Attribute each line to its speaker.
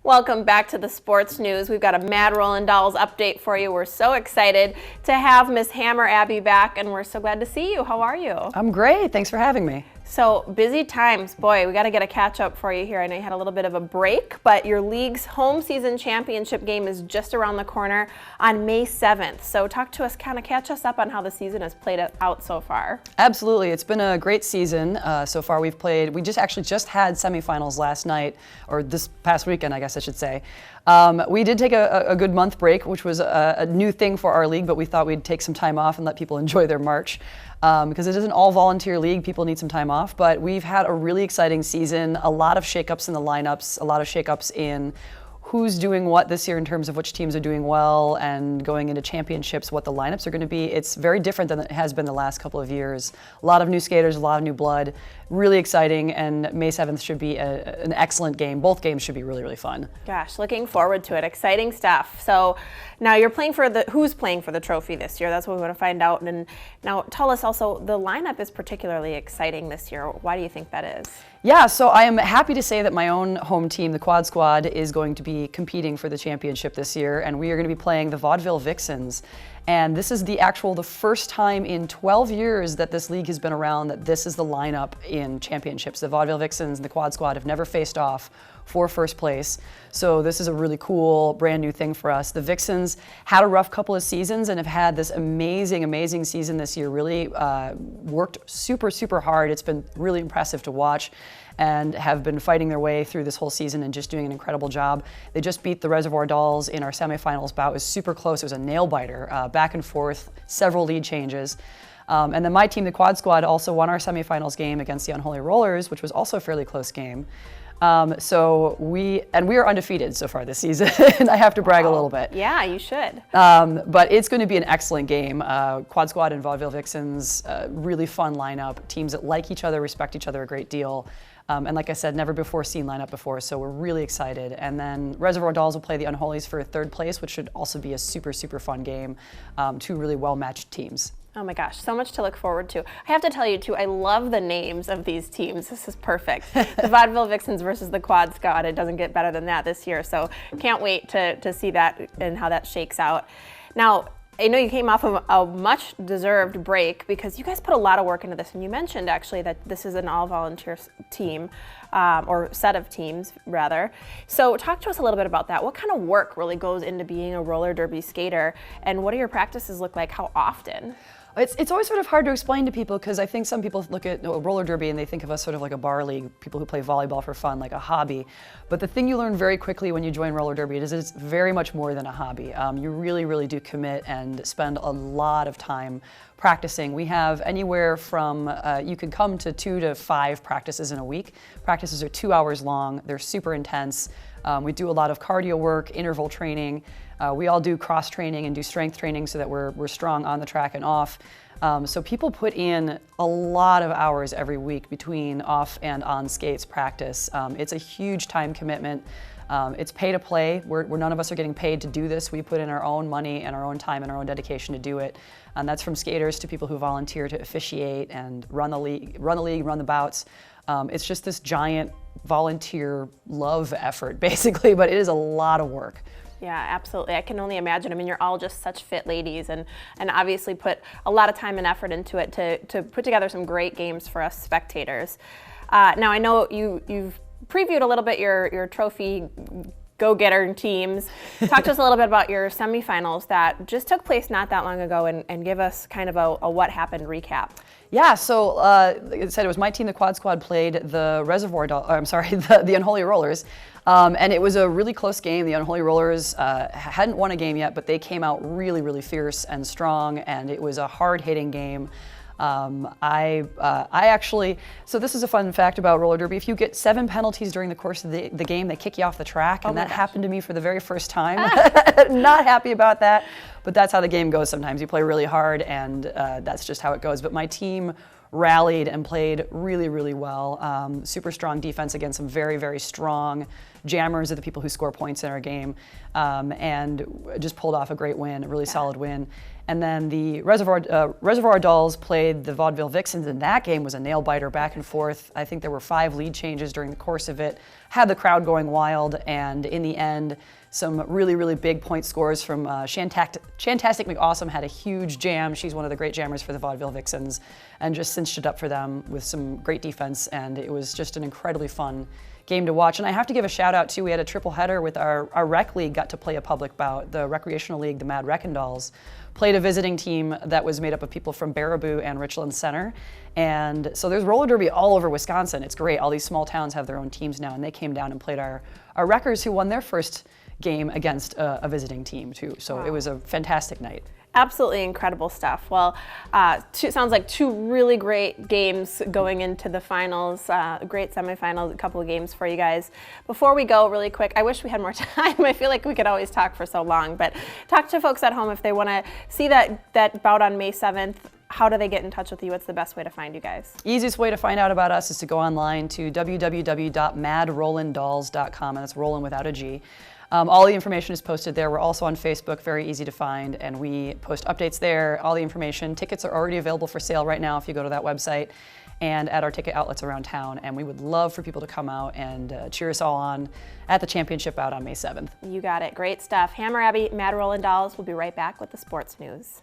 Speaker 1: Welcome back to the sports news. We've got a Mad Rollin Dolls update for you. We're so excited to have Miss Hammer Abby back, and we're so glad to see you. How are you?
Speaker 2: I'm great. Thanks for having me.
Speaker 1: So busy times. Boy, we got to get a catch up for you here. I know you had a little bit of a break, but your league's home season championship game is just around the corner on May 7th. So talk to us, kind of catch us up on how the season has played out so far.
Speaker 2: Absolutely. It's been a great season so far. We just had semifinals last night, or this past weekend, I guess I should say. We did take a good month break, which was a new thing for our league, but we thought we'd take some time off and let people enjoy their March. Because it is an all-volunteer league, people need some time off. But we've had a really exciting season, a lot of shakeups in the lineups, a lot of shakeups in who's doing what this year in terms of which teams are doing well, and going into championships, what the lineups are going to be. It's very different than it has been the last couple of years. A lot of new skaters, a lot of new blood. Really exciting, and May 7th should be an excellent game. Both games should be really, really fun.
Speaker 1: Gosh, looking forward to it. Exciting stuff. So now you're playing for who's playing for the trophy this year? That's what we want to find out. And now tell us also, the lineup is particularly exciting this year. Why do you think that is?
Speaker 2: Yeah, so I am happy to say that my own home team, the Quad Squad, is going to be competing for the championship this year, and we are going to be playing the Vaudeville Vixens. And this is the first time in 12 years that this league has been around that this is the lineup in championships. The Vaudeville Vixens and the Quad Squad have never faced off for first place. So this is a really cool, brand new thing for us. The Vixens had a rough couple of seasons and have had this amazing, amazing season this year. Really worked super, super hard. It's been really impressive to watch, and have been fighting their way through this whole season and just doing an incredible job. They just beat the Reservoir Dolls in our semifinals bout. It was super close. It was a nail biter, back and forth, several lead changes. And then my team, the Quad Squad, also won our semifinals game against the Unholy Rollers, which was also a fairly close game. So we are undefeated so far this season. I have to brag a little bit.
Speaker 1: Yeah, you should.
Speaker 2: But it's going to be an excellent game. Quad Squad and Vaudeville Vixens, really fun lineup. Teams that like each other, respect each other a great deal. And like I said, never before seen lineup before, so we're really excited. And then Reservoir Dolls will play the Unholies for third place, which should also be a super, super fun game. Two really well-matched teams.
Speaker 1: Oh my gosh, so much to look forward to. I have to tell you too, I love the names of these teams. This is perfect. The Vaudeville Vixens versus the Quad Squad. It doesn't get better than that this year, so can't wait to see that and how that shakes out. Now, I know you came off of a much-deserved break because you guys put a lot of work into this, and you mentioned actually that this is an all-volunteer team, or set of teams, rather. So talk to us a little bit about that. What kind of work really goes into being a roller derby skater, and what do your practices look like? How often?
Speaker 2: It's always sort of hard to explain to people, because I think some people look at roller derby and they think of us sort of like a bar league, people who play volleyball for fun, like a hobby. But the thing you learn very quickly when you join roller derby is it's very much more than a hobby. You really, really do commit and spend a lot of time practicing. We have anywhere from, you can come to 2 to 5 practices in a week. Practices are 2 hours long. They're super intense. We do a lot of cardio work, interval training. We all do cross training and do strength training so that we're strong on the track and off. So people put in a lot of hours every week between off and on skates practice. It's a huge time commitment. It's pay to play. We're none of us are getting paid to do this. We put in our own money and our own time and our own dedication to do it. And that's from skaters to people who volunteer to officiate and run the league, run the bouts. It's just this giant volunteer love effort, basically, but it is a lot of work.
Speaker 1: Yeah, absolutely. I can only imagine. I mean, you're all just such fit ladies, and obviously put a lot of time and effort into it to put together some great games for us spectators. Now, I know you've previewed a little bit your trophy go-getter teams. Talk to us a little bit about your semifinals that just took place not that long ago, and give us kind of a what happened recap.
Speaker 2: Yeah, so like I said, it was my team, the Quad Squad, played the the Unholy Rollers. And it was a really close game. The Unholy Rollers hadn't won a game yet, but they came out really, really fierce and strong, and it was a hard-hitting game. I actually, so this is a fun fact about roller derby. If you get 7 penalties during the course of the game, they kick you off the track, and that happened to me for the very first time. Not happy about that, but that's how the game goes sometimes. You play really hard, and that's just how it goes. But my team rallied and played really, really well. Super strong defense against some very, very strong jammers are the people who score points in our game, and just pulled off a great win, a really solid win. And then the Reservoir Dolls played the Vaudeville Vixens, and that game was a nail-biter back and forth. I think there were 5 lead changes during the course of it, had the crowd going wild, and in the end, some really, really big point scores from Shantastic McAwesome had a huge jam. She's one of the great jammers for the Vaudeville Vixens, and just cinched it up for them with some great defense, and it was just an incredibly fun game to watch. And I have to give a shout out too, we had a triple header with our rec league got to play a public bout. The recreational league, the Mad Wreckin' Dolls, played a visiting team that was made up of people from Baraboo and Richland Center. And so there's roller derby all over Wisconsin. It's great. All these small towns have their own teams now, and they came down and played our wreckers, who won their first game against a visiting team too. So wow. It was a fantastic night.
Speaker 1: Absolutely incredible stuff. Well, sounds like 2 really great games going into the finals, great semifinals, a couple of games for you guys. Before we go, really quick, I wish we had more time. I feel like we could always talk for so long, but talk to folks at home if they want to see that bout on May 7th. How do they get in touch with you? What's the best way to find you guys?
Speaker 2: Easiest way to find out about us is to go online to www.madrollindolls.com, and it's Rollin without a G. All the information is posted there. We're also on Facebook, very easy to find, and we post updates there, all the information. Tickets are already available for sale right now if you go to that website and at our ticket outlets around town, and we would love for people to come out and cheer us all on at the championship out on May 7th.
Speaker 1: You got it. Great stuff. Hammer Abbey, Mad Rollin' Dolls. We'll be right back with the sports news.